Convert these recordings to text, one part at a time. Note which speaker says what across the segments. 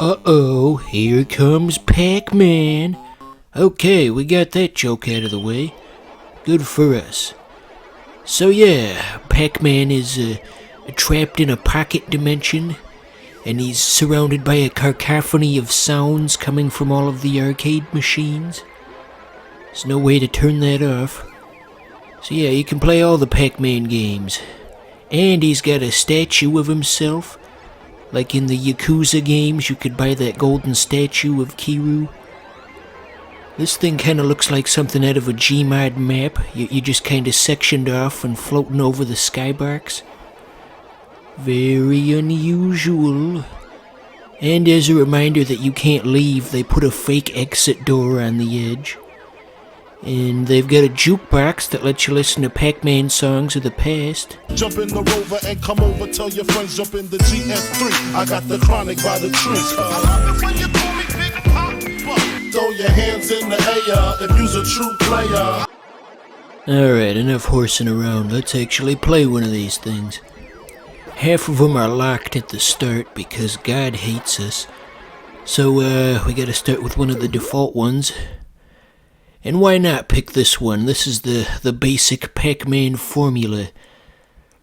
Speaker 1: Uh-oh, here comes Pac-Man. Okay, we got that joke out of the way. Good for us. So yeah, Pac-Man is trapped in a pocket dimension, and he's surrounded by a cacophony of sounds coming from all of the arcade machines. There's no way to turn that off. So yeah, you can play all the Pac-Man games. And he's got a statue of himself. Like in the Yakuza games, you could buy that golden statue of Kiryu. This thing kind of looks like something out of a Gmod map. You just kind of sectioned off and floating over the skybox. Very unusual. And as a reminder that you can't leave, they put a fake exit door on the edge. And they've got a jukebox that lets you listen to Pac-Man songs of the past.
Speaker 2: Jump in the Rover and come over, tell your friends, jump in the GS3. I got the chronic by the trees. I love it when you call me Big Papa. Throw your hands in the air if you's a true player.
Speaker 1: Alright, enough horsing around. Let's actually play one of these things. Half of them are locked at the start because God hates us. So, we gotta start with one of the default ones. And why not pick this one? This is the basic Pac-Man formula.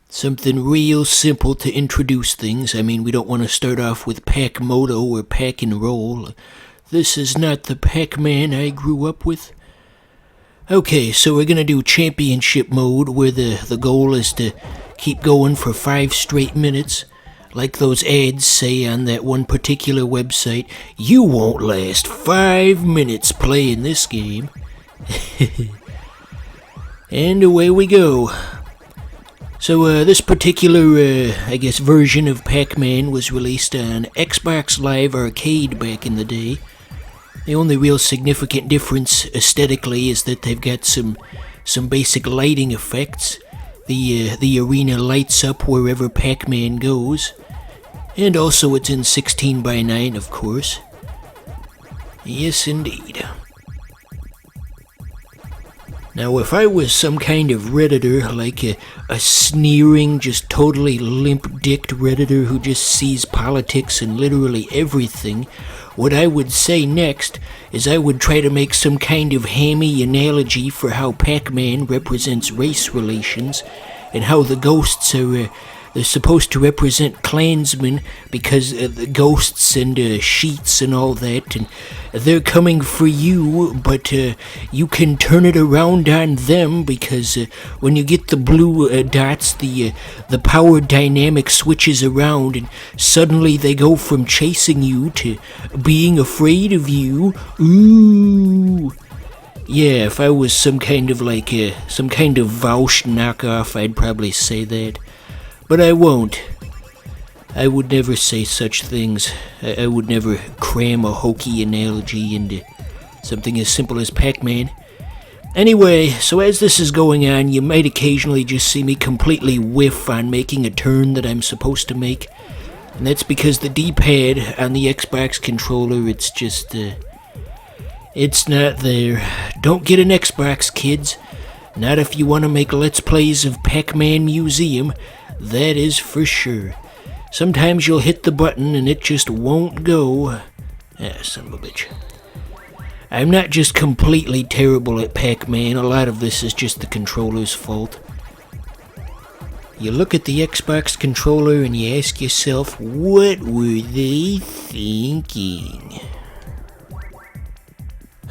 Speaker 1: Something real simple to introduce things. I mean, we don't want to start off with Pac-Moto or Pac-and-Roll. This is not the Pac-Man I grew up with. Okay, so we're gonna do championship mode, where the goal is to keep going for 5 straight minutes. Like those ads say on that one particular website, you won't last 5 minutes playing this game. And away we go. So this particular, version of Pac-Man was released on Xbox Live Arcade back in the day. The only real significant difference aesthetically is that they've got some basic lighting effects. The arena lights up wherever Pac-Man goes. And also it's in 16:9, of course. Yes, indeed. Now, if I was some kind of Redditor, like a sneering, just totally limp-dicked Redditor who just sees politics and literally everything, what I would say next is I would try to make some kind of hammy analogy for how Pac-Man represents race relations, and how the ghosts are, they're supposed to represent Klansmen because the ghosts and sheets and all that, and they're coming for you, but you can turn it around on them because when you get the blue dots, the power dynamic switches around, and suddenly they go from chasing you to being afraid of you. Ooh. Yeah, if I was some kind of Vaush knockoff, I'd probably say that. But I won't. I would never say such things. I would never cram a hokey analogy into something as simple as Pac-Man. Anyway, so as this is going on, you might occasionally just see me completely whiff on making a turn that I'm supposed to make. And that's because the D-pad on the Xbox controller, it's just, it's not there. Don't get an Xbox, kids. Not if you want to make Let's Plays of Pac-Man Museum. That is for sure. Sometimes you'll hit the button and it just won't go. Son of a bitch. I'm not just completely terrible at Pac-Man. A lot of this is just the controller's fault. You look at the Xbox controller and you ask yourself, what were they thinking?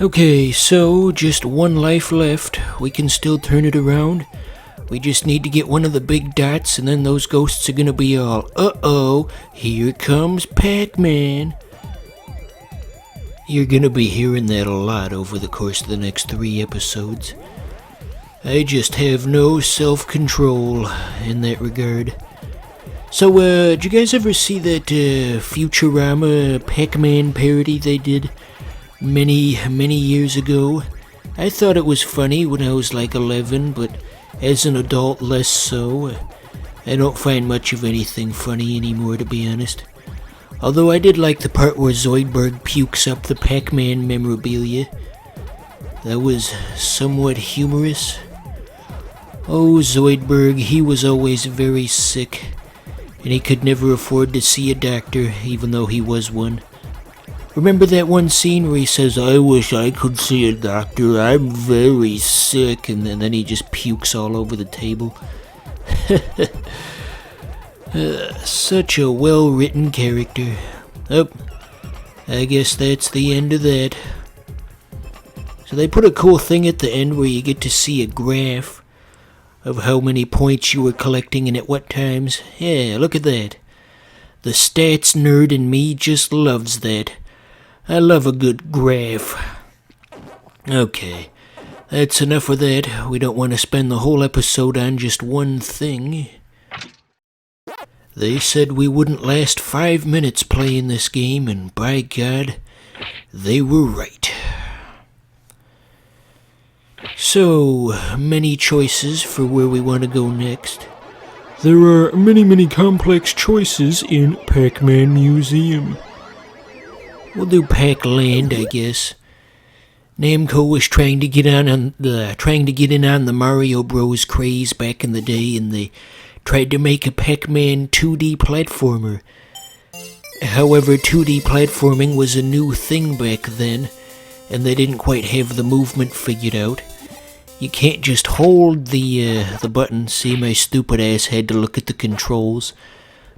Speaker 1: Okay, so just one life left. We can still turn it around. We just need to get one of the big dots, and then those ghosts are gonna be all, uh-oh, here comes Pac-Man. You're gonna be hearing that a lot over the course of the next 3 episodes. I just have no self-control in that regard. So, did you guys ever see that Futurama Pac-Man parody they did many years ago? I thought it was funny when I was like 11, but as an adult, less so. I don't find much of anything funny anymore, to be honest. Although I did like the part where Zoidberg pukes up the Pac-Man memorabilia. That was somewhat humorous. Oh, Zoidberg, he was always very sick. and he could never afford to see a doctor, even though he was one. Remember that one scene where he says, "I wish I could see a doctor, I'm very sick," and then he just pukes all over the table? Such a well-written character. Oh, I guess that's the end of that. So they put a cool thing at the end where you get to see a graph of how many points you were collecting and at what times. Yeah, look at that. The stats nerd in me just loves that. I love a good graph. Okay, that's enough of that. We don't want to spend the whole episode on just one thing. They said we wouldn't last 5 minutes playing this game, and by God, they were right. So, many choices for where we want to go next. There are many complex choices in Pac-Man Museum. We'll do Pac-Land, I guess. Namco was trying to get in on the Mario Bros. Craze back in the day, and they tried to make a Pac-Man 2D platformer. However, 2D platforming was a new thing back then, and they didn't quite have the movement figured out. You can't just hold the button. See, my stupid ass had to look at the controls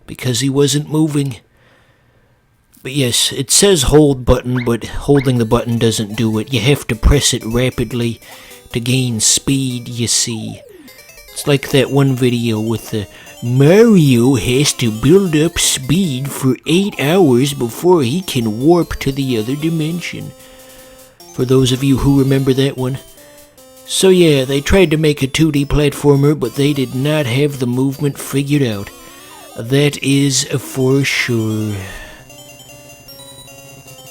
Speaker 1: because he wasn't moving. But yes, it says hold button, but holding the button doesn't do it. You have to press it rapidly to gain speed, you see. It's like that one video with the Mario has to build up speed for 8 hours before he can warp to the other dimension. For those of you who remember that one. So yeah, they tried to make a 2D platformer, but they did not have the movement figured out. That is for sure.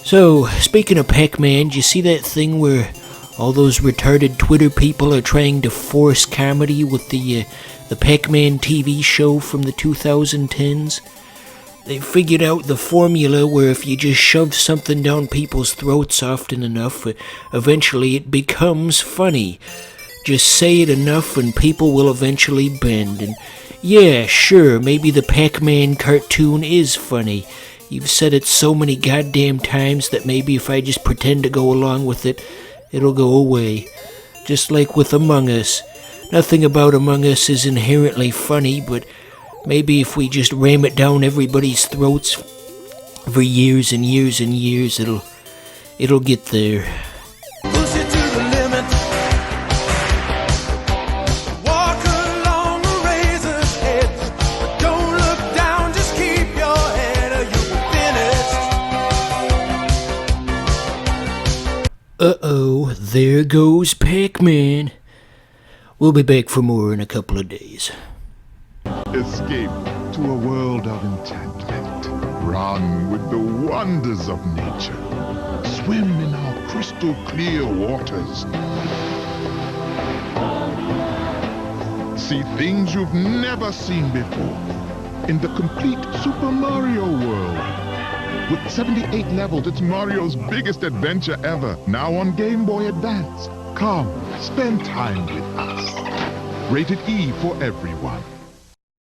Speaker 1: So, speaking of Pac-Man, do you see that thing where all those retarded Twitter people are trying to force comedy with the Pac-Man TV show from the 2010s? They figured out the formula where if you just shove something down people's throats often enough, eventually it becomes funny. Just say it enough and people will eventually bend. And yeah, sure, maybe the Pac-Man cartoon is funny. You've said it so many goddamn times that maybe if I just pretend to go along with it, it'll go away. Just like with Among Us. Nothing about Among Us is inherently funny, but maybe if we just ram it down everybody's throats for years and years and years, it'll get there.
Speaker 3: Push it to the limit. Walk along a razor's edge. But don't look down, just keep your head or you'll be finished.
Speaker 1: Uh-oh, there goes Pac-Man. We'll be back for more in a couple of days.
Speaker 4: Escape to a world of enchantment. Run with the wonders of nature. Swim in our crystal clear waters. See things you've never seen before in the complete Super Mario world. With 78 levels, it's Mario's biggest adventure ever. Now on Game Boy Advance. Come, spend time with us. Rated E for everyone.